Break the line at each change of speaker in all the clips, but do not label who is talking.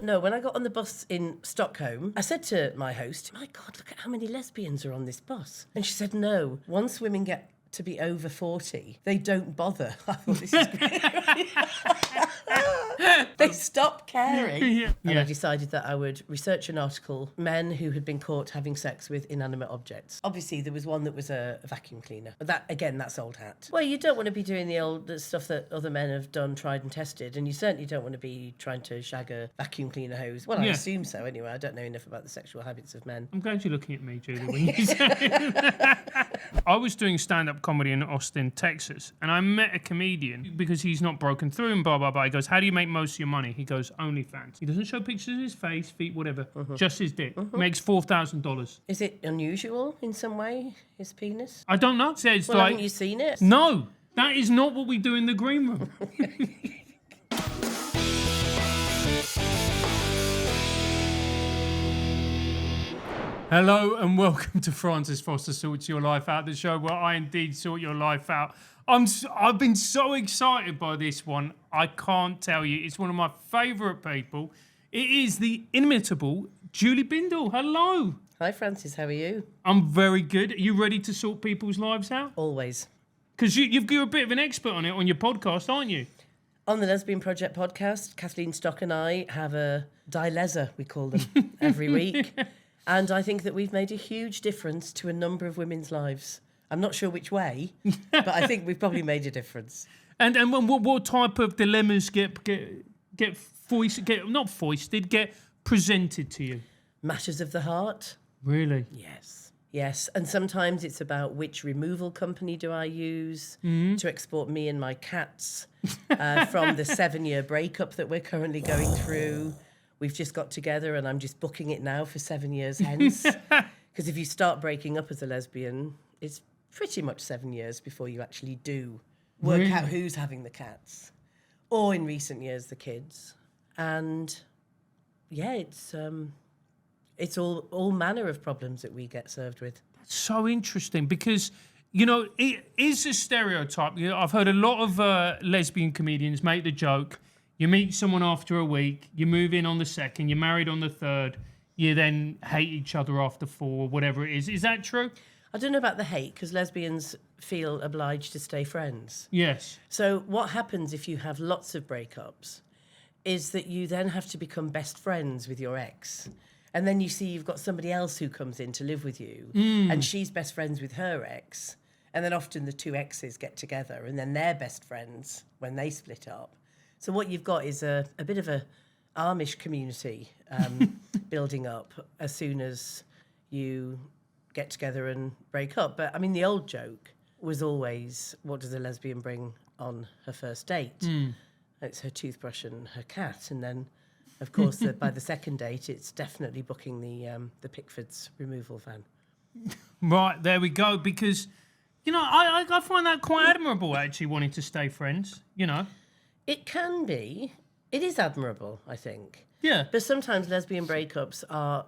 No, when I got on the bus in Stockholm, I said to my host, my God, look at how many lesbians are on this bus. And she said, no, once women get to be over 40, they don't bother. I thought, this is great. They stop caring. And I decided that I would research an article, men who had been caught having sex with inanimate objects. Obviously, there was one that was a vacuum cleaner. But that, again, that's old hat. Well, you don't want to be doing the stuff that other men have done, tried and tested, and you certainly don't want to be trying to shag a vacuum cleaner hose. Well, I assume so anyway. I don't know enough about the sexual habits of men.
I'm glad you're looking at me, Julie, when you say that. I was doing stand-up comedy in Austin, Texas, and I met a comedian because he's not broken through and blah, blah, blah. He goes, how do you make most of your money? He goes, OnlyFans. He doesn't show pictures of his face, feet, whatever, just his dick. Makes $4,000.
Is it unusual in some way, his penis?
I don't know. It's
Well, haven't you seen it?
No, that is not what we do in the green room. Hello and welcome to Francis Foster Sorts Your Life Out, the show where I indeed sort your life out. I've been so excited by this one, I can't tell you. It's one of my favourite people. It is the inimitable Julie Bindel. Hello.
Hi, Francis. How are you?
I'm very good. Are you ready to sort people's lives out?
Always.
Because you're a bit of an expert on it on your podcast, aren't you?
On the Lesbian Project podcast, Kathleen Stock and I have a dileser, we call them, every week. And I think that we've made a huge difference to a number of women's lives. I'm not sure which way, but I think we've probably made a difference.
And what type of dilemmas get presented to you?
Matters of the heart.
Really?
Yes. And sometimes it's about which removal company do I use to export me and my cats from the 7-year breakup that we're currently going through. We've just got together and I'm just booking it now for 7 years hence. Because if you start breaking up as a lesbian, it's pretty much 7 years before you actually do work out who's having the cats. Or in recent years, the kids. And yeah, it's all manner of problems that we get served with.
That's so interesting because, you know, it is a stereotype. You know, I've heard a lot of lesbian comedians make the joke. You meet someone after a week, you move in on the second, you're married on the third, you then hate each other after 4, or whatever it is. Is that true?
I don't know about the hate, because lesbians feel obliged to stay friends.
Yes.
So what happens if you have lots of breakups is that you then have to become best friends with your ex. And then you see you've got somebody else who comes in to live with you, and she's best friends with her ex. And then often the two exes get together, and then they're best friends when they split up. So what you've got is a bit of a Amish community building up as soon as you get together and break up. But I mean, the old joke was always, what does a lesbian bring on her first date? It's her toothbrush and her cat. And then, of course, by the second date, it's definitely booking the Pickford's removal van.
Right, there we go. Because, you know, I find that quite admirable, actually, wanting to stay friends, you know.
It can be. It is admirable, I think.
Yeah.
But sometimes lesbian breakups are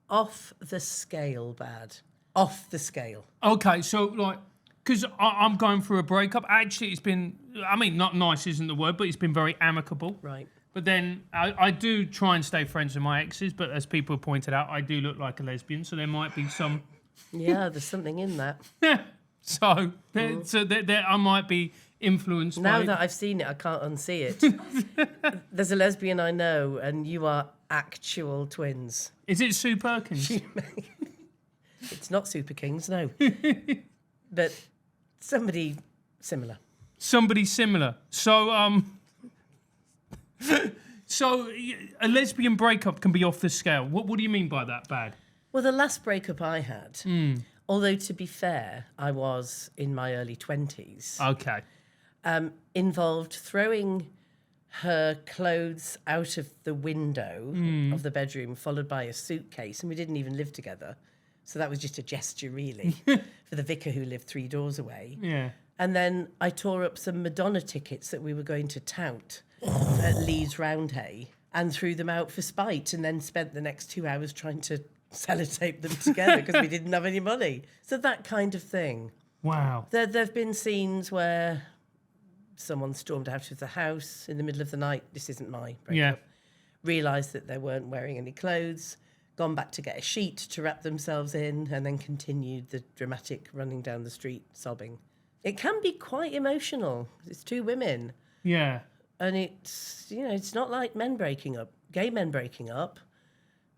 off the scale bad. Off the scale.
Okay, so, like, because I'm going through a breakup. Actually, it's been, I mean, not nice isn't the word, but it's been very amicable.
Right.
But then I do try and stay friends with my exes, but as people have pointed out, I do look like a lesbian, so there might be some...
Yeah, there's something in that.
So I might be influenced
now
by...
that I've seen it, I can't unsee it. There's a lesbian I know, and you are actual twins.
Is it Sue Perkins?
It's not Super Kings, no. But somebody similar.
Somebody similar. So, so a lesbian breakup can be off the scale. What do you mean by that, bad?
Well, the last breakup I had, although to be fair, I was in my early 20s.
Okay.
Involved throwing her clothes out of the window of the bedroom, followed by a suitcase, and we didn't even live together. So that was just a gesture, really, for the vicar who lived 3 doors away.
Yeah.
And then I tore up some Madonna tickets that we were going to tout at Leeds Roundhay and threw them out for spite, and then spent the next 2 hours trying to sellotape them together because we didn't have any money. So that kind of thing.
Wow.
There have been scenes where someone stormed out of the house in the middle of the night. This isn't my breakup.
Yeah.
realised that they weren't wearing any clothes, gone back to get a sheet to wrap themselves in, and then continued the dramatic running down the street sobbing. It can be quite emotional. It's two women.
Yeah.
And it's, it's not like men breaking up, gay men breaking up.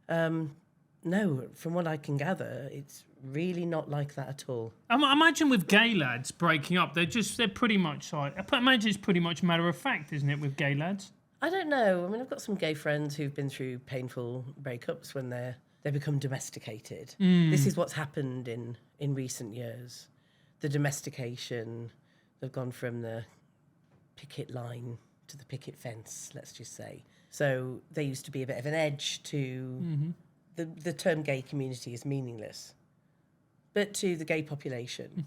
No, from what I can gather, it's really not like that at all.
I imagine with gay lads breaking up, they're pretty much like, I imagine it's pretty much matter of fact, isn't it, with gay lads?
I don't know. I mean, I've got some gay friends who've been through painful breakups when they become domesticated. This is what's happened in recent years. The domestication, they've gone from the picket line to the picket fence, let's just say. So there used to be a bit of an edge to the term gay community is meaningless. But to the gay population,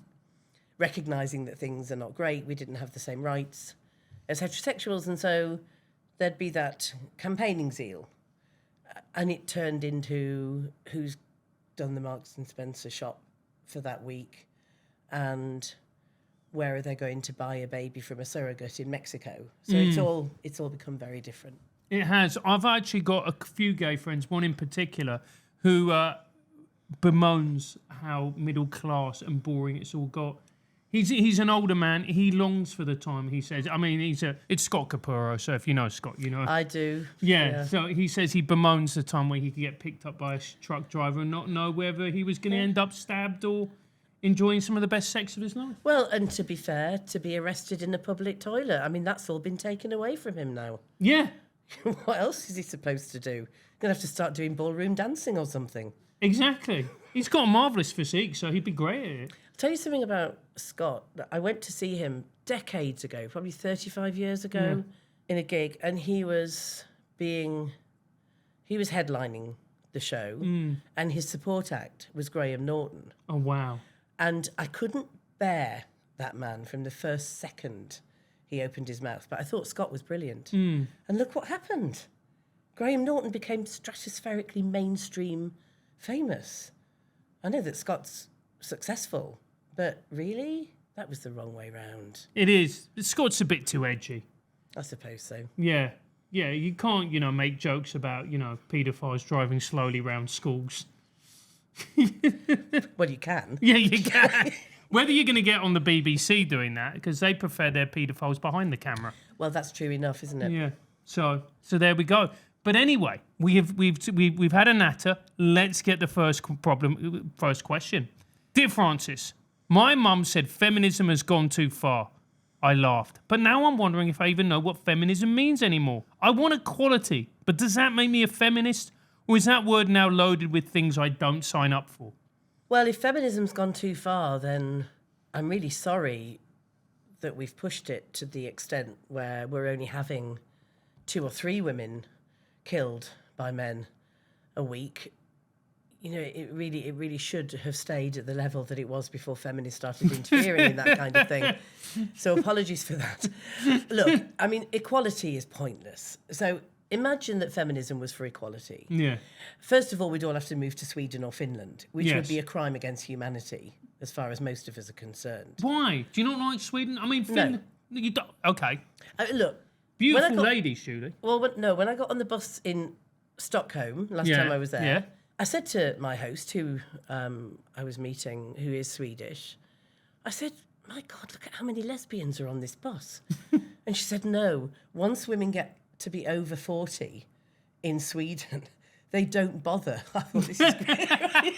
recognising that things are not great, we didn't have the same rights as heterosexuals, and so there'd be that campaigning zeal. And it turned into who's done the Marks and Spencer shop for that week, and where are they going to buy a baby from a surrogate in Mexico? So it's all become very different.
It has. I've actually got a few gay friends, one in particular, who bemoans how middle class and boring it's all got. He's an older man. He longs for the time, he says. I mean, it's Scott Capurro, so if you know Scott, you know.
I do.
Yeah, so he says he bemoans the time where he could get picked up by a truck driver and not know whether he was going to end up stabbed or enjoying some of the best sex of his life.
Well, and to be fair, to be arrested in a public toilet, I mean, that's all been taken away from him now.
Yeah.
What else is he supposed to do? Going to have to start doing ballroom dancing or something.
Exactly. He's got a marvellous physique, so he'd be great at it.
I'll tell you something about Scott. I went to see him decades ago, probably 35 years ago, in a gig, and he was headlining the show, and his support act was Graham Norton.
Oh, wow.
And I couldn't bear that man from the first second he opened his mouth, but I thought Scott was brilliant. And look what happened. Graham Norton became stratospherically mainstream famous. I know that Scott's successful, but really, that was the wrong way round.
It is. Scott's a bit too edgy.
I suppose so.
Yeah. Yeah, you can't, make jokes about, paedophiles driving slowly around schools.
Well, you can.
Yeah, you can. Whether you're going to get on the BBC doing that, because they prefer their paedophiles behind the camera.
Well, that's true enough, isn't it?
Yeah. So there we go. But anyway, we've had a natter. Let's get the first question. Dear Francis, my mum said feminism has gone too far. I laughed. But now I'm wondering if I even know what feminism means anymore. I want equality, but does that make me a feminist? Or is that word now loaded with things I don't sign up for?
Well, if feminism's gone too far, then I'm really sorry that we've pushed it to the extent where we're only having 2 or 3 women killed by men a week. It really should have stayed at the level that it was before feminists started interfering in that kind of thing. So apologies for that. Look, I mean, equality is pointless. So imagine that feminism was for equality.
Yeah.
First of all, we'd all have to move to Sweden or Finland, which
Yes.
would be a crime against humanity, as far as most of us are concerned.
Why? Do you not like Sweden? I mean, Finland. No. You don't. Okay.
Look.
Beautiful ladies, Julie.
Well, when I got on the bus in Stockholm last time I was there, I said to my host, who I was meeting, who is Swedish, I said, my God, look at how many lesbians are on this bus. And she said, no, once women get to be over 40 in Sweden, they don't bother. I thought, this is great.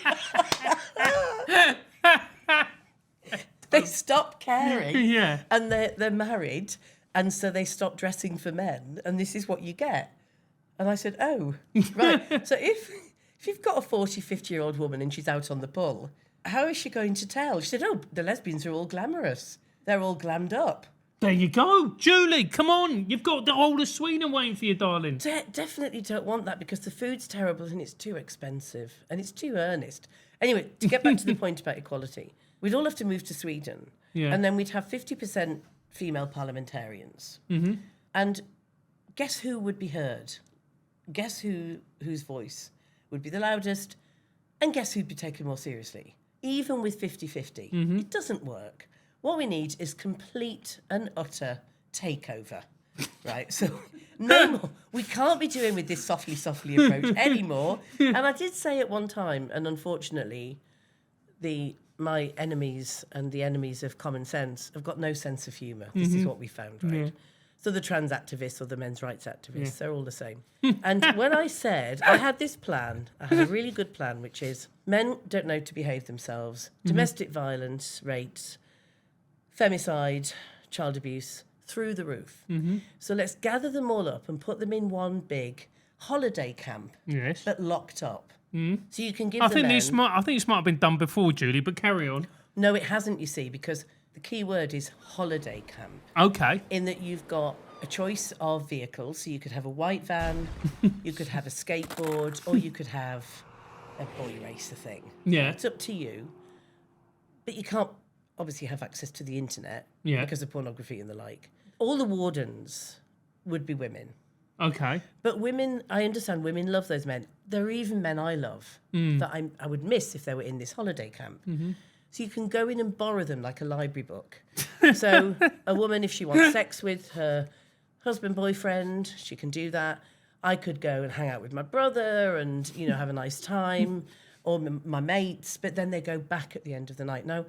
They stop caring.
Yeah.
And they're married, and so they stop dressing for men, and this is what you get. And I said, oh, right. So if you've got a 40, 50-year-old woman and she's out on the pull, how is she going to tell? She said, oh, the lesbians are all glamorous. They're all glammed up.
There you go. Julie, come on. You've got the whole of Sweden waiting for you, darling.
Definitely don't want that, because the food's terrible and it's too expensive and it's too earnest. Anyway, to get back to the point about equality, we'd all have to move to Sweden.
Yeah.
And then we'd have 50% female parliamentarians. Mm-hmm. And guess who would be heard? Guess whose voice would be the loudest? And guess who'd be taken more seriously? Even with 50-50, it doesn't work. What we need is complete and utter takeover, right? So No more. We can't be doing with this softly approach anymore. And I did say at one time, and unfortunately, my enemies and the enemies of common sense have got no sense of humour. This is what we found, right?
Yeah.
So the trans activists or the men's rights activists, they're all the same. And when I said, I had this plan, I had a really good plan, which is men don't know to behave themselves, domestic violence rates, femicide, child abuse, through the roof. So let's gather them all up and put them in one big holiday camp,
Yes.
but locked up. So you can give
I
the
think
men...
I think this might have been done before, Julie, but carry on.
No, it hasn't, you see, because the key word is holiday camp.
Okay.
In that you've got a choice of vehicles. So you could have a white van, you could have a skateboard, or you could have a boy racer thing.
Yeah.
It's up to you. But you can't obviously have access to the internet because of pornography and the like. All the wardens would be women.
Okay.
But women, I understand women love those men. There are even men I love that I would miss if they were in this holiday camp. So you can go in and borrow them like a library book. So a woman, if she wants sex with her husband, boyfriend, she can do that. I could go and hang out with my brother and, you know, have a nice time, or my mates, but then they go back at the end of the night. Now,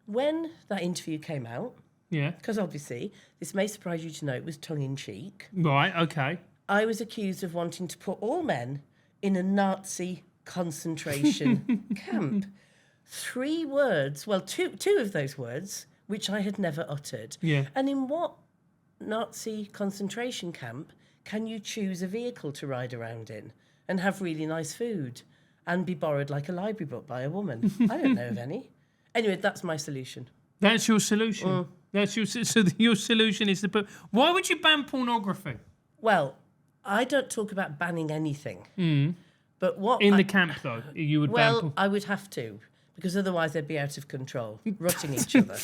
when that interview came out, because obviously, this may surprise you to know it was tongue-in-cheek.
Right, okay.
I was accused of wanting to put all men in a Nazi concentration camp. 3 words, well, two of those words, which I had never uttered.
Yeah.
And in what Nazi concentration camp can you choose a vehicle to ride around in and have really nice food and be borrowed like a library book by a woman? I don't know of any. Anyway, that's my solution.
That's your solution. That's your your solution is to put. Why would you ban pornography?
Well, I don't talk about banning anything. But what
In the camp, though, you would ban.
Well, I would have to, because otherwise they'd be out of control, rutting each other.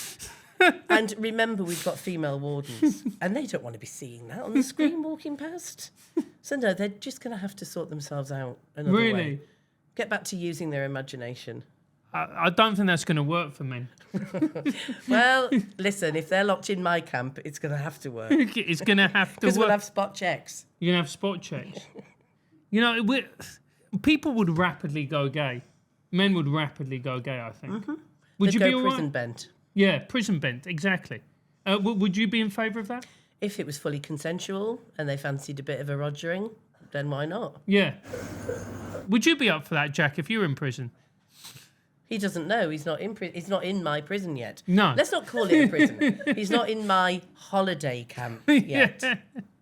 And remember, we've got female wardens, and they don't want to be seeing that on the screen walking past. So no, they're just going to have to sort themselves out another way.
Really?
Get back to using their imagination.
I don't think that's going to work for men.
Well, listen, if they're locked in my camp, it's going to have to work.
It's going to have to
Because
work.
we'll have spot checks.
You're going to have spot checks. You know, people would rapidly go gay. Men would rapidly go gay, I think. Would you
They'd
be
go
all
prison
right?
bent.
Yeah, prison bent, exactly. Would you be in favour of that?
If it was fully consensual and they fancied a bit of a rogering, then why not?
Yeah. Would you be up for that, Jack, if you were in prison?
He doesn't know. He's not in He's not in my prison yet.
No.
Let's not call it a prison. He's not in my holiday camp yet.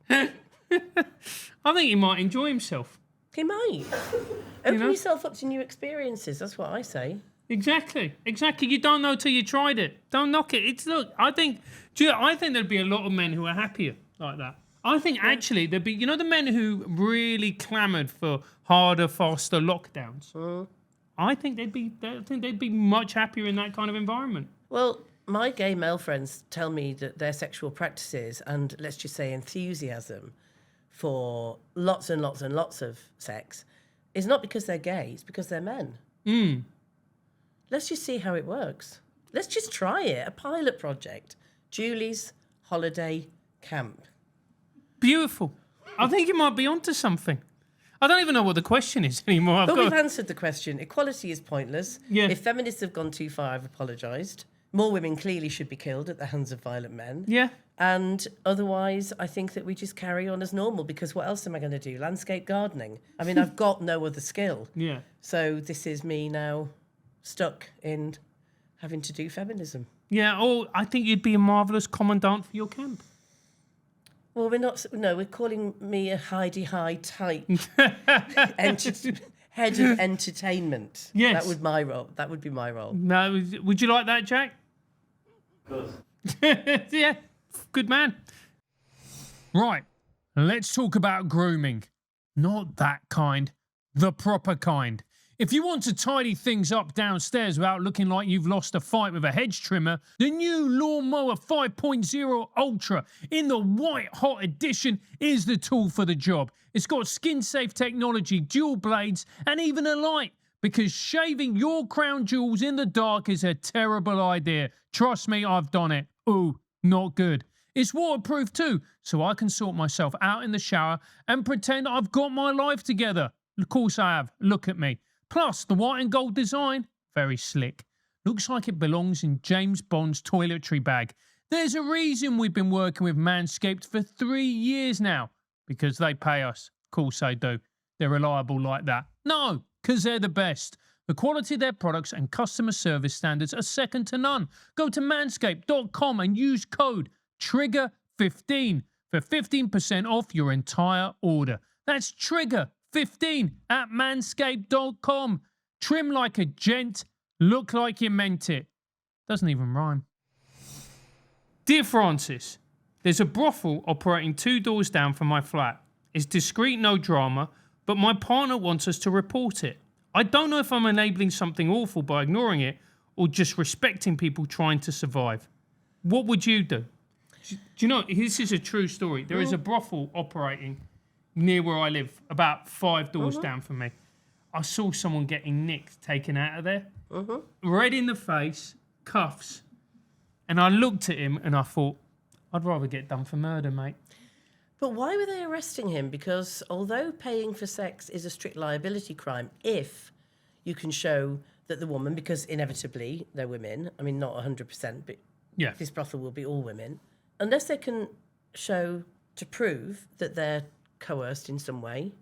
I think he might enjoy himself.
He might. Open
know?
yourself up to new experiences. That's what I say.
Exactly. You don't know till you tried it. Don't knock it. I think there'd be a lot of men who are happier like that. I think actually there'd be, the men who really clamoured for harder, faster lockdowns. I think they'd be much happier in that kind of environment.
Well, my gay male friends tell me that their sexual practices and, let's just say, enthusiasm for lots and lots and lots of sex is not because they're gay, it's because they're men. Let's just see how it works. Let's just try it. A pilot project. Julie's holiday camp.
Beautiful. I think you might be onto something. I don't even know what the question is anymore.
But we've answered the question. Equality is pointless.
Yeah.
If feminists have gone too far, I've apologised. More women clearly should be killed at the hands of violent men.
Yeah.
And otherwise, I think that we just carry on as normal, because what else am I going to do? Landscape gardening. I mean, I've got no other skill.
Yeah.
So this is me now stuck in having to do feminism.
Yeah, I think you'd be a marvellous commandant for your camp.
Well, we're not. No, we're calling me a Heidi High type head of entertainment.
Yes.
That would my role. That would be my role.
No, would you like that, Jack?
Of course.
Yeah, good man. Right, let's talk about grooming. Not that kind, the proper kind. If you want to tidy things up downstairs without looking like you've lost a fight with a hedge trimmer, the new Lawnmower 5.0 Ultra in the white hot edition is the tool for the job. It's got skin-safe technology, dual blades, and even a light, because shaving your crown jewels in the dark is a terrible idea. Trust me, I've done it. Ooh, not good. It's waterproof too, so I can sort myself out in the shower and pretend I've got my life together. Of course I have. Look at me. Plus, the white and gold design, very slick. Looks like it belongs in James Bond's toiletry bag. There's a reason we've been working with Manscaped for 3 years now. Because they pay us. Of course they do. They're reliable like that. No, because they're the best. The quality of their products and customer service standards are second to none. Go to manscaped.com and use code TRIGGER15 for 15% off your entire order. That's TRIGGER15 at manscaped.com. Trim like a gent, look like you meant it. Doesn't even rhyme. Dear Francis, there's a brothel operating 2 doors down from my flat. It's discreet, no drama, but my partner wants us to report it. I don't know if I'm enabling something awful by ignoring it or just respecting people trying to survive. What would you do? Do you know, this is a true story. There is a brothel operating near where I live, about 5 doors down from me. I saw someone getting nicked, taken out of there. Red in the face, cuffs. And I looked at him and I thought, I'd rather get done for murder, mate.
But why were they arresting him? Because although paying for sex is a strict liability crime, if you can show that the woman, because inevitably they're women, I mean, not 100%, but this brothel will be all women, unless they can show to prove that they're coerced in some way,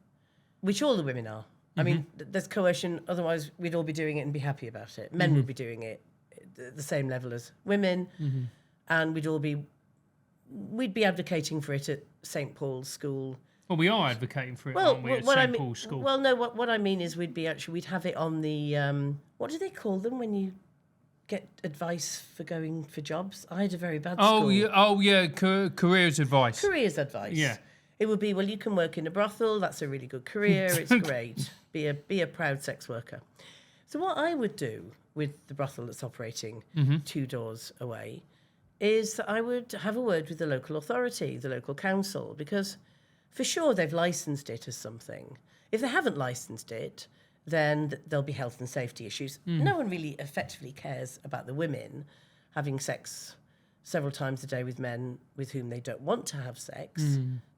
which all the women are. I mean, there's coercion, otherwise we'd all be doing it and be happy about it. Men would be doing it at the same level as women, and we'd be advocating for it at St. Paul's School.
Well, we are advocating for it, aren't we, at St. Paul's School?
Well, no, what I mean is we'd have it on the, what do they call them when you get advice for going for jobs? I had a very bad school.
Careers advice.
Careers advice.
Yeah.
It would be, well, you can work in a brothel, that's a really good career, it's great. Be a proud sex worker. So what I would do with the brothel that's operating 2 doors away is that I would have a word with the local authority, the local council, because for sure they've licensed it as something. If they haven't licensed it, then there'll be health and safety issues. No one really effectively cares about the women having sex several times a day with men with whom they don't want to have sex.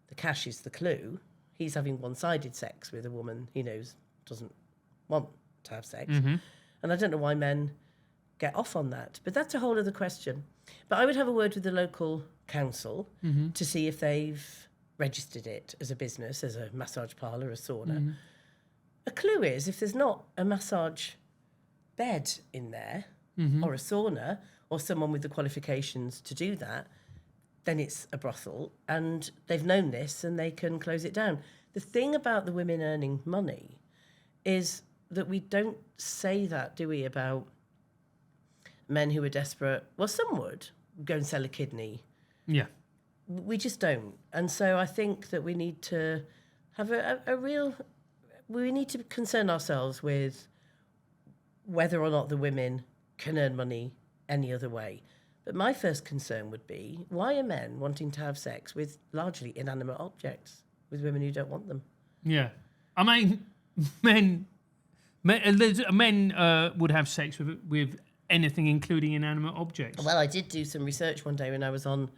The cash is the clue. He's having one-sided sex with a woman he knows doesn't want to have sex. And I don't know why men get off on that, but that's a whole other question. But I would have a word with the local council to see if they've registered it as a business, as a massage parlour, a sauna. A clue is, if there's not a massage bed in there, or a sauna, or someone with the qualifications to do that, then it's a brothel, and they've known this and they can close it down. The thing about the women earning money is that we don't say that, do we, about men who are desperate? Well, some would go and sell a kidney. Yeah. We just don't. And so I think that we need to have we need to concern ourselves with whether or not the women can earn money any other way. But my first concern would be, why are men wanting to have sex with largely inanimate objects with women who don't want them?
Yeah. I mean, men would have sex with anything, including inanimate objects.
Well, I did do some research one day when I was on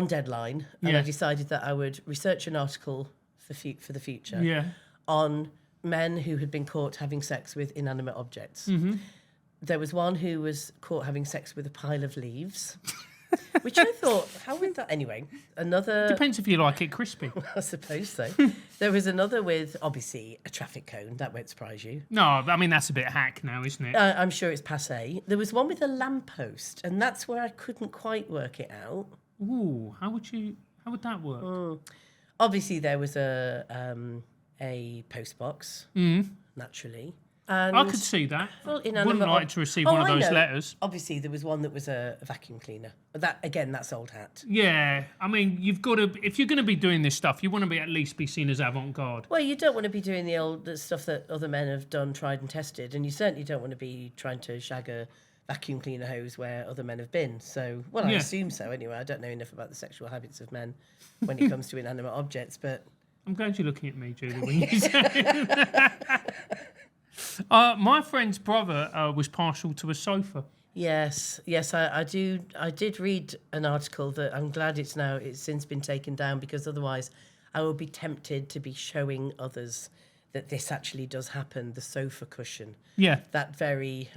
deadline, and I decided that I would research an article for the future on men who had been caught having sex with inanimate objects. There was one who was caught having sex with a pile of leaves, which I thought, how would that... Anyway, another...
Depends if you like it crispy.
I suppose so. There was another with, obviously, a traffic cone. That won't surprise you.
No, I mean, that's a bit hack now, isn't it?
I'm sure it's passé. There was one with a lamppost, and that's where I couldn't quite work it out.
Ooh, how would that work?
Obviously, there was a post box, naturally. And
I could see that.
Well,
wouldn't like to receive one of those letters.
Obviously, there was one that was a vacuum cleaner. But that's old hat.
Yeah, I mean, you've got to. If you're going to be doing this stuff, you want to be at least be seen as avant-garde.
Well, you don't want to be doing the stuff that other men have done, tried and tested, and you certainly don't want to be trying to shag a vacuum cleaner hose where other men have been. So, I assume so anyway. I don't know enough about the sexual habits of men when it comes to inanimate objects, but
I'm glad you're looking at me, Julie, when you say that. My friend's brother was partial to a sofa.
Yes, yes, I do. I did read an article that I'm glad it's since been taken down, because otherwise I would be tempted to be showing others that this actually does happen. The sofa cushion,
Yeah.
that very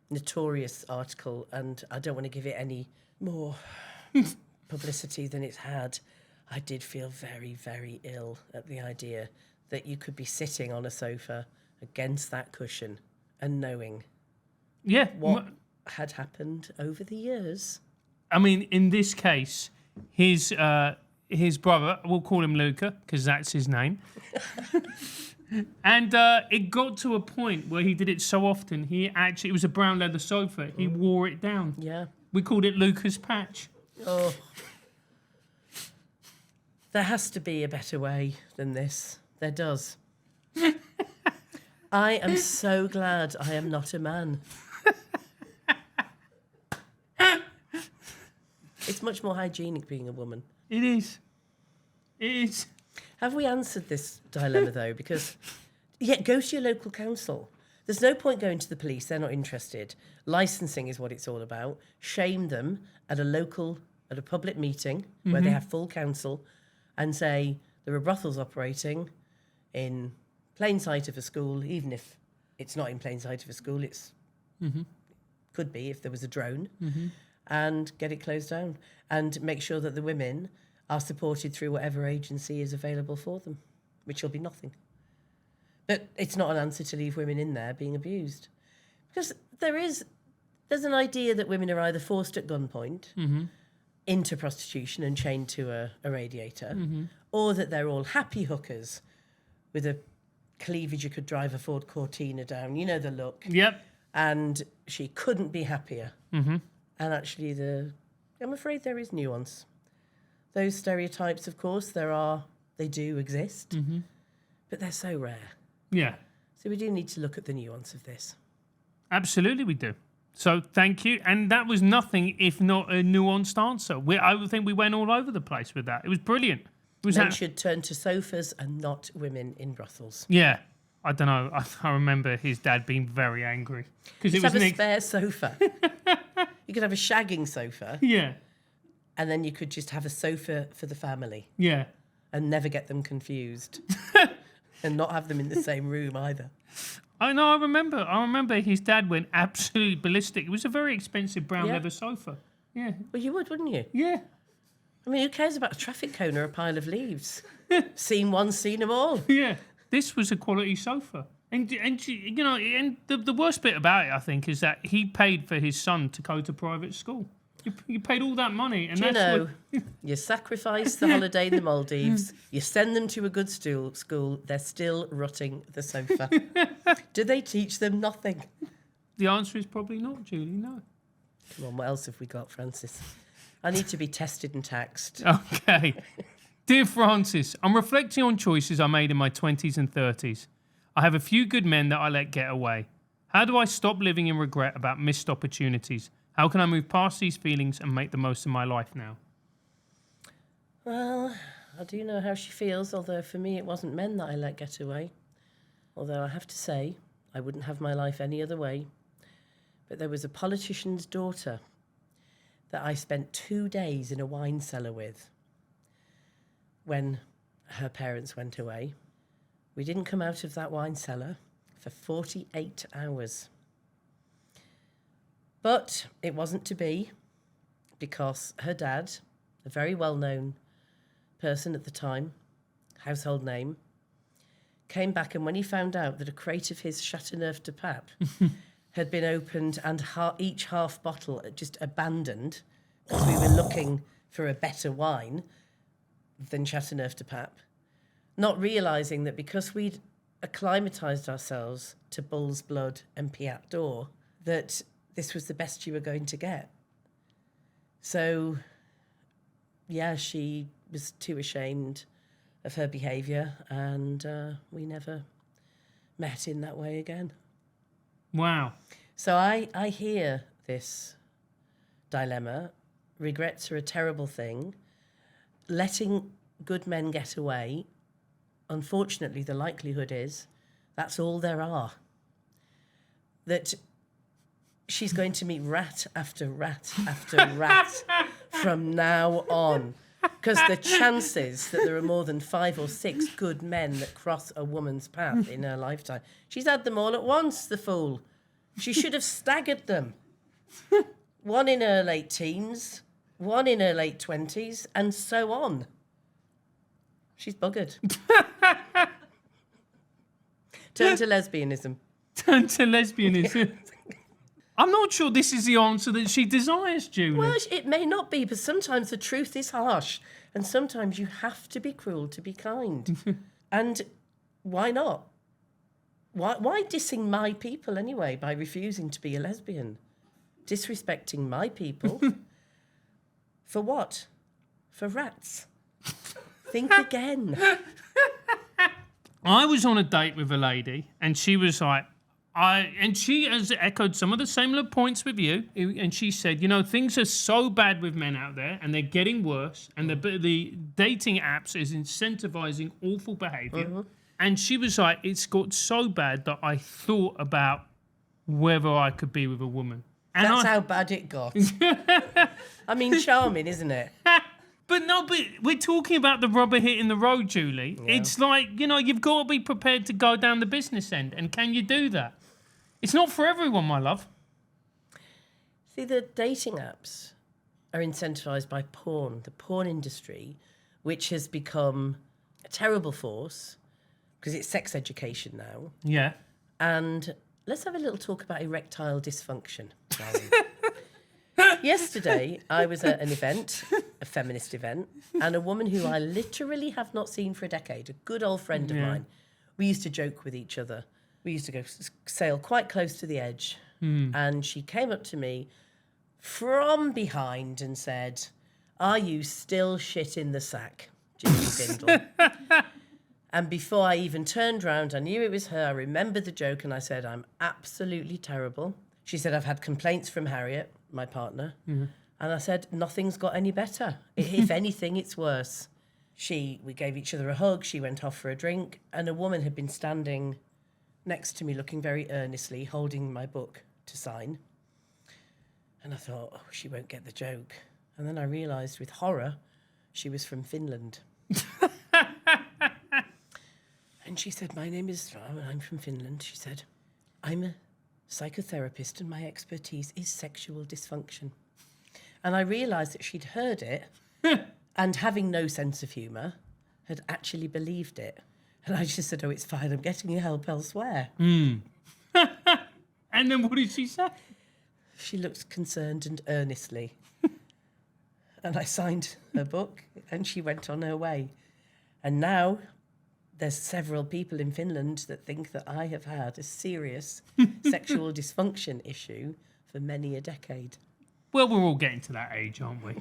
notorious article, and I don't want to give it any more publicity than it's had. I did feel very, very ill at the idea that you could be sitting on a sofa against that cushion and knowing
Yeah.
what had happened over the years.
I mean, in this case, his brother, we'll call him Luca because that's his name. And it got to a point where he did it so often, it was a brown leather sofa. He wore it down.
Yeah.
We called it Luca's patch.
Oh. There has to be a better way than this. There does. I am so glad I am not a man. It's much more hygienic being a woman.
It is. It is.
Have we answered this dilemma, though? Because, go to your local council. There's no point going to the police. They're not interested. Licensing is what it's all about. Shame them at a public meeting where they have full council and say there are brothels operating in plain sight of a school, even if it's not in plain sight of a school. It's could be if there was a drone. And get it closed down and make sure that the women are supported through whatever agency is available for them, which will be nothing. But it's not an answer to leave women in there being abused, because there's an idea that women are either forced at gunpoint into prostitution and chained to a radiator, or that they're all happy hookers with a cleavage you could drive a Ford Cortina down. You know the look.
Yep.
And she couldn't be happier. And actually, I'm afraid there is nuance. Those stereotypes, of course, they do exist, but they're so rare.
Yeah.
So we do need to look at the nuance of this.
Absolutely, we do. So thank you. And that was nothing if not a nuanced answer. I think we went all over the place with that. It was brilliant.
Men should turn to sofas and not women in brothels.
Yeah. I don't know. I remember his dad being very angry because it was
have a spare sofa. You could have a shagging sofa.
Yeah.
And then you could just have a sofa for the family.
Yeah.
And never get them confused. And not have them in the same room either.
I know. I remember his dad went absolutely ballistic. It was a very expensive brown leather sofa. Yeah.
Well, you would, wouldn't you?
Yeah.
I mean, who cares about a traffic cone or a pile of leaves? Seen one, seen them all.
Yeah. This was a quality sofa. And you know, and the worst bit about it, I think, is that he paid for his son to go to private school. You paid all that money, and
you sacrifice the holiday in the Maldives. You send them to a good school. They're still rotting the sofa. Do they teach them nothing?
The answer is probably not, Julie. No.
Come on, what else have we got, Francis? I need to be tested and taxed.
Okay. Dear Francis, I'm reflecting on choices I made in my 20s and 30s. I have a few good men that I let get away. How do I stop living in regret about missed opportunities? How can I move past these feelings and make the most of my life now?
Well, I do know how she feels, although for me it wasn't men that I let get away. Although I have to say, I wouldn't have my life any other way. But there was a politician's daughter that I spent 2 days in a wine cellar with when her parents went away. We didn't come out of that wine cellar for 48 hours. But it wasn't to be, because her dad, a very well-known person at the time, household name, came back, and when he found out that a crate of his Chateauneuf de Pape had been opened and each half bottle just abandoned because we were looking for a better wine than Chateauneuf de Pape, not realising that because we'd acclimatised ourselves to bull's blood and Piat d'Or, that this was the best you were going to get. So, yeah, she was too ashamed of her behaviour, and we never met in that way again.
Wow.
So I hear this dilemma. Regrets are a terrible thing. Letting good men get away, unfortunately, the likelihood is that's all there are. That she's going to meet rat after rat after rat from now on. Because the chances that there are more than 5 or 6 good men that cross a woman's path in her lifetime, she's had them all at once, the fool. She should have staggered them. One in her late teens, one in her late 20s, and so on. She's buggered. Turn to lesbianism.
Turn to lesbianism. I'm not sure this is the answer that she desires, Julie.
Well, it may not be, but sometimes the truth is harsh, and sometimes you have to be cruel to be kind. And why not? Why dissing my people anyway by refusing to be a lesbian? Disrespecting my people? For what? For rats? Think again.
I was on a date with a lady, and she was like, and she has echoed some of the similar points with you, and she said, you know, things are so bad with men out there, and they're getting worse, and the dating apps is incentivizing awful behaviour. Mm-hmm. And she was like, it's got so bad that I thought about whether I could be with a woman. And
that's how bad it got. I mean, charming, isn't it?
But we're talking about the rubber hitting the road, Julie. Yeah. It's like, you know, you've got to be prepared to go down the business end. And can you do that? It's not for everyone, my love.
See, the dating apps are incentivized by porn, the porn industry, which has become a terrible force because it's sex education now.
Yeah.
And let's have a little talk about erectile dysfunction. Yesterday, I was at an event, a feminist event, and a woman who I literally have not seen for a decade, a good old friend of mine, we used to joke with each other. We used to go sail quite close to the edge. And she came up to me from behind and said, "Are you still shit in the sack, Julie Bindel?" And before I even turned round, I knew it was her. I remembered the joke and I said, "I'm absolutely terrible." She said, "I've had complaints from Harriet, my partner." Mm-hmm. And I said, "Nothing's got any better. If anything, it's worse." We gave each other a hug. She went off for a drink. And a woman had been standing next to me looking very earnestly, holding my book to sign. And I thought, oh, she won't get the joke. And then I realised with horror, she was from Finland. And she said, I'm from Finland. She said, "I'm a psychotherapist and my expertise is sexual dysfunction." And I realised that she'd heard it and, having no sense of humour, had actually believed it. And I just said, "Oh, it's fine. I'm getting you help elsewhere."
And then what did she say?
She looked concerned and earnestly. And I signed her book and she went on her way. And now there's several people in Finland that think that I have had a serious sexual dysfunction issue for many a decade.
Well, we're all getting to that age, aren't we?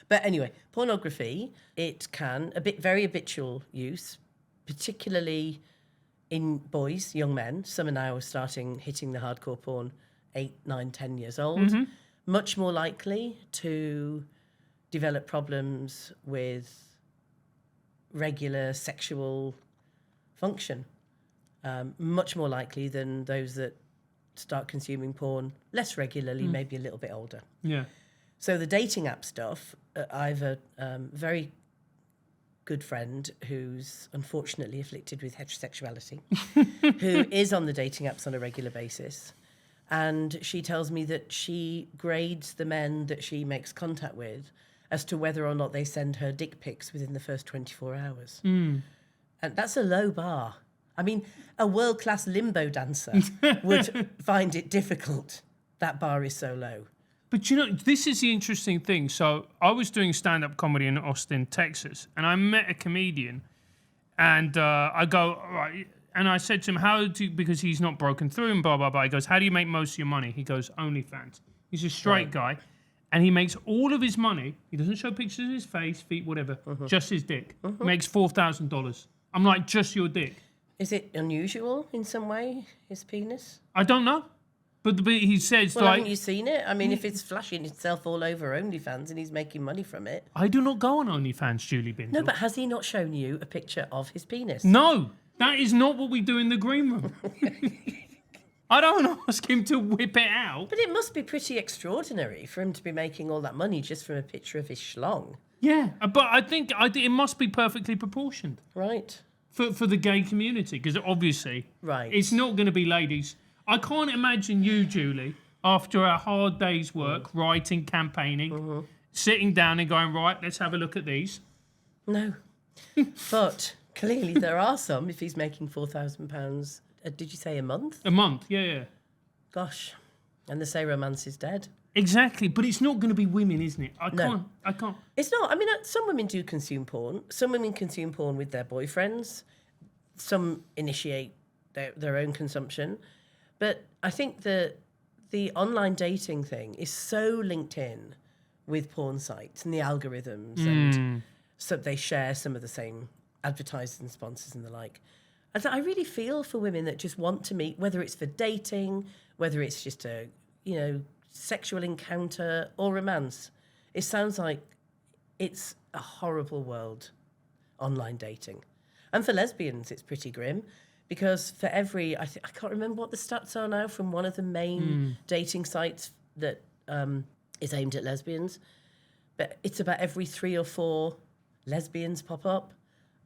But anyway, pornography, it can, very habitual use, particularly in boys, young men. Some are now hitting the hardcore porn 8, 9, 10 years old. Mm-hmm. Much more likely to develop problems with regular sexual function. Much more likely than those that start consuming porn less regularly, maybe a little bit older.
Yeah.
So the dating app stuff, I have a very good friend who's unfortunately afflicted with heterosexuality, who is on the dating apps on a regular basis. And she tells me that she grades the men that she makes contact with as to whether or not they send her dick pics within the first 24 hours. And that's a low bar. I mean, a world-class limbo dancer would find it difficult. That bar is so low.
But, you know, this is the interesting thing. So I was doing stand-up comedy in Austin, Texas, and I met a comedian, and I go, all right, and I said to him, because he's not broken through and blah, blah, blah. He goes, "How do you make most of your money?" He goes, "OnlyFans." He's a straight guy, and he makes all of his money. He doesn't show pictures of his face, feet, whatever, just his dick. Makes $4,000. I'm like, just your dick.
Is it unusual in some way, his penis?
I don't know. But he says,
well, haven't you seen it? I mean, if it's flashing itself all over OnlyFans and he's making money from it.
I do not go on OnlyFans, Julie Bindel.
No, but has he not shown you a picture of his penis?
No, that is not what we do in the green room. I don't ask him to whip it out.
But it must be pretty extraordinary for him to be making all that money just from a picture of his schlong.
Yeah, but I think it must be perfectly proportioned
Right.
for the gay community, because obviously
Right.
it's not going to be ladies. I can't imagine you, Julie, after a hard day's work, writing, campaigning, sitting down and going, right, let's have a look at these.
No. But clearly there are some, if he's making £4,000, did you say a month?
A month, yeah.
Gosh. And they say romance is dead.
Exactly, but it's not going to be women, isn't it? I can't.
It's not. I mean, some women do consume porn. Some women consume porn with their boyfriends. Some initiate their own consumption. But I think the online dating thing is so linked in with porn sites and the algorithms, and so they share some of the same advertisers and sponsors and the like. I really feel for women that just want to meet, whether it's for dating, whether it's just a, sexual encounter or romance. It sounds like it's a horrible world, online dating. And for lesbians, it's pretty grim, because for every, I can't remember what the stats are now from one of the main dating sites that is aimed at lesbians, but it's about every 3 or 4 lesbians pop up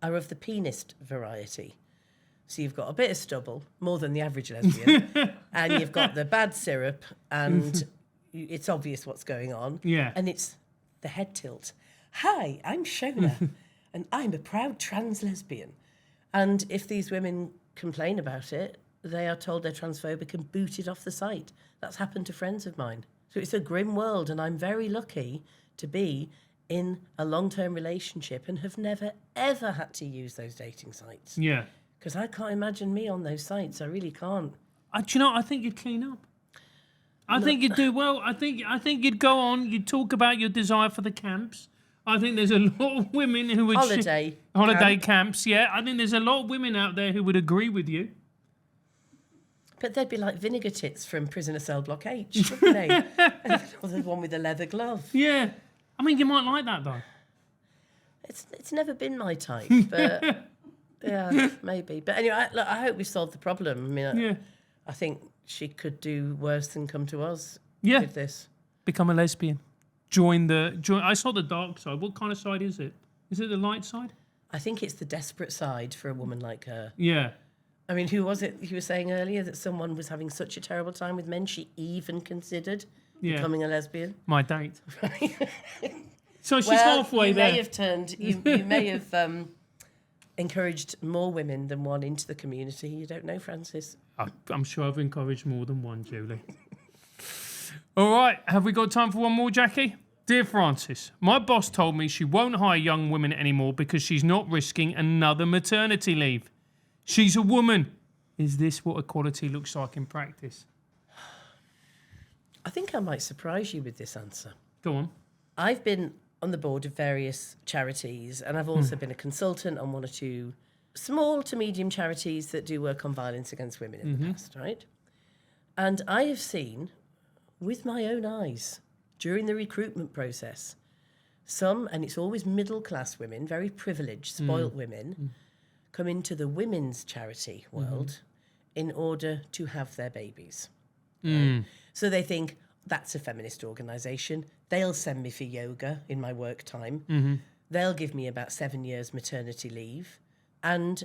are of the penist variety. So you've got a bit of stubble, more than the average lesbian, and you've got the bad syrup, and it's obvious what's going on.
Yeah.
And it's the head tilt. Hi, I'm Shona, and I'm a proud trans lesbian. And if these women complain about it, they are told they're transphobic and booted off the site. That's happened to friends of mine. So it's a grim world, and I'm very lucky to be in a long-term relationship and have never, ever had to use those dating sites.
Yeah.
Because I can't imagine me on those sites. I really can't.
Do you know, I think you'd clean up. I think you'd do well. I think you'd go on, you'd talk about your desire for the camps. I think there's a lot of women who would... Holiday camps, yeah. I think there's a lot of women out there who would agree with you.
But they'd be like vinegar tits from Prisoner Cell Block H, wouldn't they? Or the one with the leather glove.
Yeah. I mean, you might like that, though.
It's never been my type, but... Yeah, maybe. But anyway, I hope we solved the problem. I mean, I think she could do worse than come to us with this.
Become a lesbian. Join. I saw the dark side. What kind of side is it? Is it the light side?
I think it's the desperate side for a woman like her.
Yeah.
I mean, who was it you were saying earlier that someone was having such a terrible time with men she even considered becoming a lesbian?
My date. So she's halfway there.
You may have encouraged more women than one into the community. You don't know, Francis.
I'm sure I've encouraged more than one, Julie. All right, have we got time for one more, Jackie? Dear Francis, my boss told me she won't hire young women anymore because she's not risking another maternity leave. She's a woman. Is this what equality looks like in practice?
I think I might surprise you with this answer.
Go on.
I've been on the board of various charities, and I've also been a consultant on 1 or 2 small to medium charities that do work on violence against women in the past, right? And I have seen, with my own eyes, during the recruitment process, some, and it's always middle-class women, very privileged, spoilt women, come into the women's charity world in order to have their babies. Right? So they think, that's a feminist organisation. They'll send me for yoga in my work time. They'll give me about 7 years maternity leave. And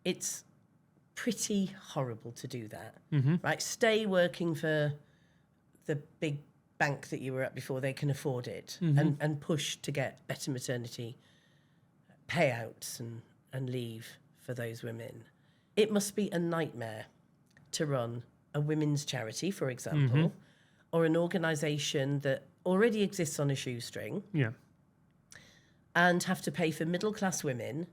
it's pretty horrible to do that, right? Stay working for the big bank that you were at before they can afford it, and push to get better maternity payouts and leave for those women. It must be a nightmare to run a women's charity, for example, or an organisation that already exists on a shoestring, and have to pay for middle-class women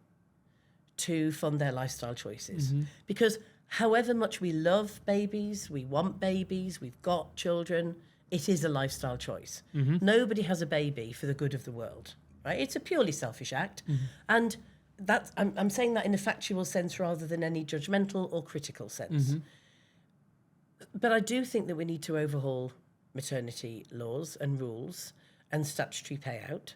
to fund their lifestyle choices. Because however much we love babies, we want babies, we've got children, it is a lifestyle choice. Nobody has a baby for the good of the world, right? It's a purely selfish act. And that's, I'm saying that in a factual sense rather than any judgmental or critical sense. But I do think that we need to overhaul maternity laws and rules and statutory payout,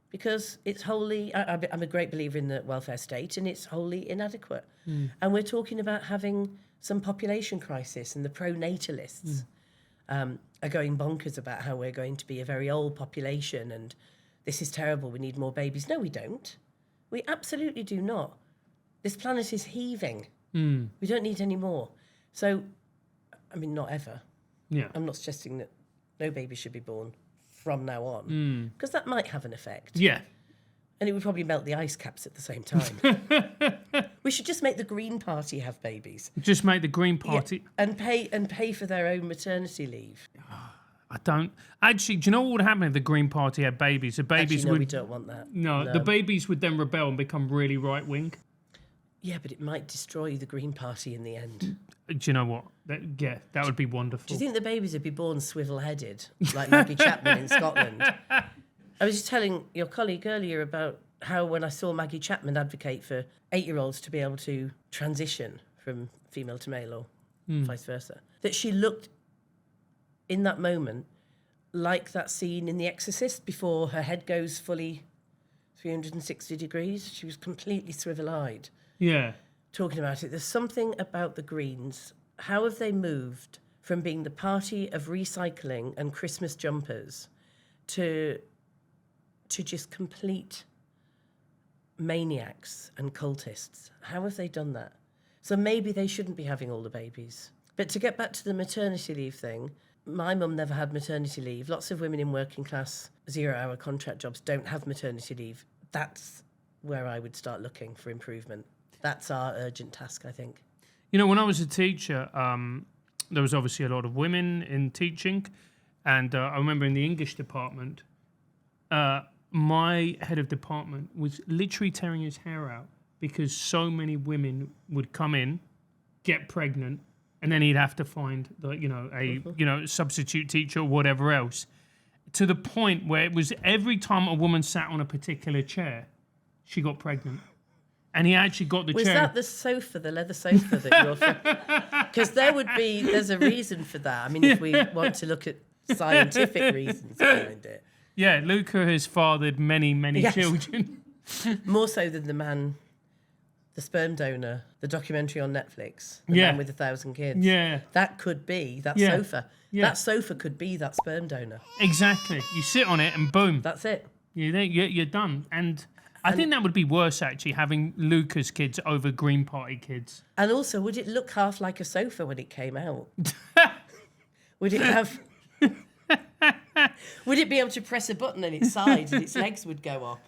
because it's wholly, I'm a great believer in the welfare state, and it's wholly inadequate. And we're talking about having some population crisis, and the pronatalists are going bonkers about how we're going to be a very old population and this is terrible, we need more babies. No, we don't. We absolutely do not. This planet is heaving. We don't need any more. So, I mean, not ever.
Yeah.
I'm not suggesting that no baby should be born from now on, because that might have an effect.
Yeah.
And it would probably melt the ice caps at the same time. We should just make the Green Party have babies.
Just make the Green Party...
Yeah, and pay for their own maternity leave.
I don't... Actually, do you know what would happen if the Green Party had babies? The babies
Actually, no,
would...
we don't want that.
No, the babies would then rebel and become really right-wing.
Yeah, but it might destroy the Green Party in the end.
Do you know what? That would be wonderful.
Do you think the babies would be born swivel-headed, like Maggie Chapman in Scotland? I was just telling your colleague earlier about how when I saw Maggie Chapman advocate for 8-year-olds to be able to transition from female to male or vice versa, that she looked in that moment like that scene in The Exorcist before her head goes fully 360 degrees. She was completely swivel-eyed.
Yeah.
Talking about it. There's something about the Greens. How have they moved from being the party of recycling and Christmas jumpers to just complete maniacs and cultists? How have they done that? So maybe they shouldn't be having all the babies. But to get back to the maternity leave thing, my mum never had maternity leave. Lots of women in working class 0-hour contract jobs don't have maternity leave. That's where I would start looking for improvement. That's our urgent task, I think.
You know, when I was a teacher, there was obviously a lot of women in teaching. And I remember in the English department, my head of department was literally tearing his hair out because so many women would come in, get pregnant, and then he'd have to find, a substitute teacher or whatever else. To the point where it was every time a woman sat on a particular chair, she got pregnant. And he actually got the chair.
Was that the sofa, the leather sofa that you're... Because there's a reason for that. I mean, if we want to look at scientific reasons behind it.
Yeah, Luca has fathered many, many children.
More so than the sperm donor, the documentary on Netflix, The Man with 1,000 Kids.
Yeah.
That could be that sofa.
Yeah.
That sofa could be that sperm donor.
Exactly. You sit on it and boom.
That's it.
You're done. And I think that would be worse, actually, having Luca's kids over Green Party kids.
And also, would it look half like a sofa when it came out? Would it have... Would it be able to press a button and its sides and its legs would go up?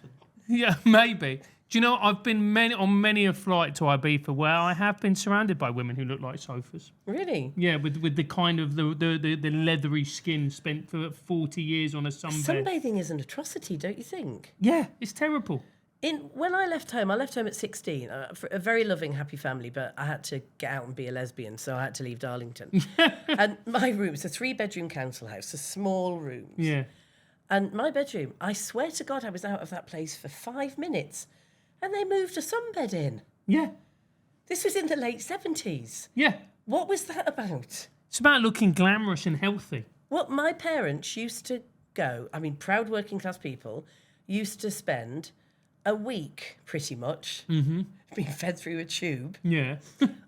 Yeah, maybe. Do you know, I've been on many a flight to Ibiza where I have been surrounded by women who look like sofas.
Really?
Yeah, with the kind of the leathery skin spent for 40 years on a sunbed.
Sunbathing is an atrocity, don't you think?
Yeah, it's terrible.
When I left home at 16, for a very loving, happy family, but I had to get out and be a lesbian, so I had to leave Darlington. And my room's a 3-bedroom council house, so small rooms.
Yeah.
And my bedroom, I swear to God, I was out of that place for 5 minutes, and they moved a sunbed in.
Yeah.
This was in the late 70s.
Yeah.
What was that about?
It's about looking glamorous and healthy.
Well, my parents used to go, proud working class people, used to spend a week, pretty much, being fed through a tube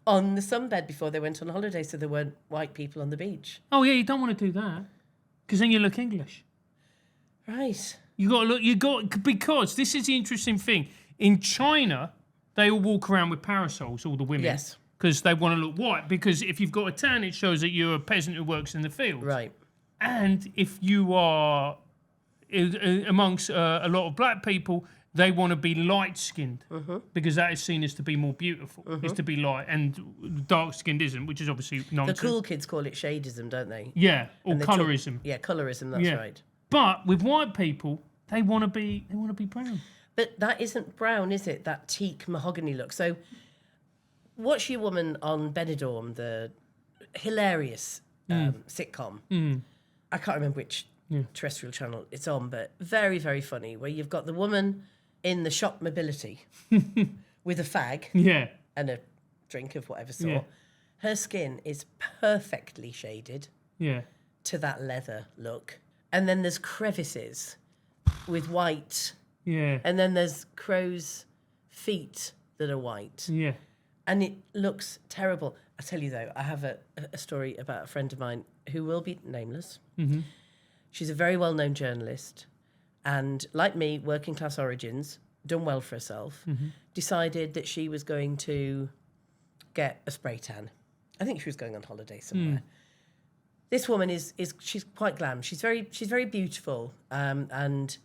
on the sunbed before they went on holiday, so there weren't white people on the beach.
Oh, yeah, you don't want to do that, because then you look English.
Right.
Because this is the interesting thing. In China, they all walk around with parasols, all the women.
Yes.
Because they want to look white, because if you've got a tan, it shows that you're a peasant who works in the field.
Right.
And if you are amongst a lot of black people, they want to be light-skinned because that is seen as to be more beautiful, is to be light, and dark-skinned isn't, which is obviously nonsense.
The cool kids call it shadism, don't they?
Yeah, or colorism.
Colorism, that's right.
But with white people, they want to be brown.
But that isn't brown, is it? That teak mahogany look. So watch your woman on Benidorm, the hilarious sitcom. I can't remember which terrestrial channel it's on, but very, very funny, where you've got the woman in the shop mobility with a fag and a drink of whatever sort.
Yeah.
Her skin is perfectly shaded to that leather look. And then there's crevices with white
Yeah.
And then there's crow's feet that are white.
Yeah.
And it looks terrible. I tell you though, I have a story about a friend of mine who will be nameless.
Mm-hmm.
She's a very well-known journalist, and like me, working class origins, done well for herself, decided that she was going to get a spray tan. I think she was going on holiday somewhere. This woman she's quite glam. She's very beautiful, and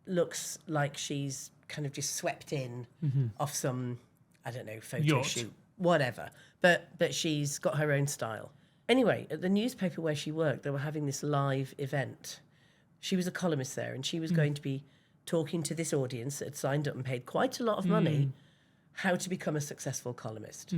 looks like she's kind of just swept in off some, I don't know, photo
Yacht.
shoot, whatever. But she's got her own style. Anyway, at the newspaper where she worked, they were having this live event. She was a columnist there, and she was going to be talking to this audience that had signed up and paid quite a lot of money how to become a successful columnist.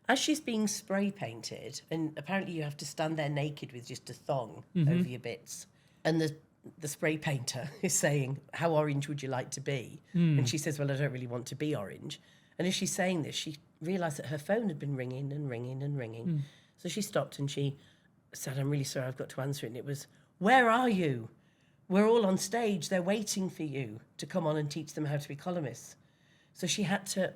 As she's being spray painted, and apparently you have to stand there naked with just a thong over your bits, and the spray painter is saying, how orange would you like to be? And she says, well, I don't really want to be orange. And as she's saying this, she realised that her phone had been ringing and ringing and ringing. So she stopped and she said, I'm really sorry, I've got to answer it. And it was, where are you? We're all on stage. They're waiting for you to come on and teach them how to be columnists. So she had to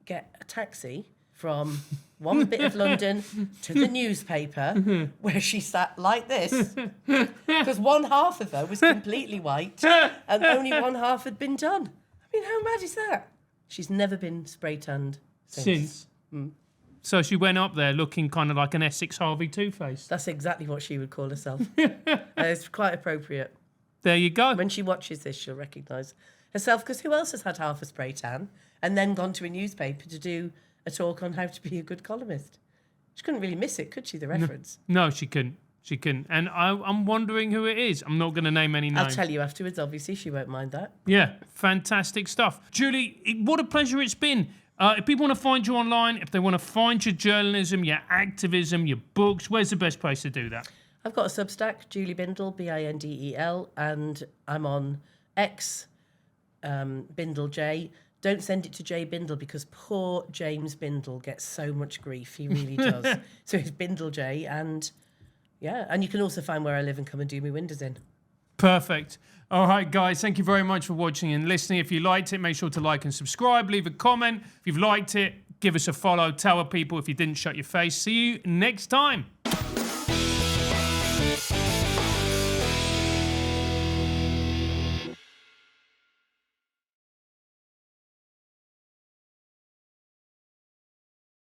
get a taxi from one bit of London to the newspaper, where she sat like this, because one half of her was completely white and only one half had been done. I mean, how mad is that? She's never been spray tanned since.
So she went up there looking kind of like an Essex Harvey Two-Face.
That's exactly what she would call herself. It's quite appropriate.
There you go.
When she watches this, she'll recognise herself, because who else has had half a spray tan and then gone to a newspaper to do a talk on how to be a good columnist? She couldn't really miss it, could she, the reference?
No, she couldn't. She couldn't. And I'm wondering who it is. I'm not going to name any names.
I'll tell you afterwards, obviously. She won't mind that.
Yeah, fantastic stuff. Julie, what a pleasure it's been. If people want to find you online, if they want to find your journalism, your activism, your books, where's the best place to do that?
I've got a Substack, Julie Bindel, Bindel, and I'm on X, Bindel J. Don't send it to J Bindel, because poor James Bindel gets so much grief. He really does. So it's Bindel J, and yeah, and you can also find where I live and come and do me windows in.
Perfect. All right, guys, thank you very much for watching and listening. If you liked it, make sure to like and subscribe. Leave a comment. If you've liked it, give us a follow. Tell people if you didn't shut your face. See you next time.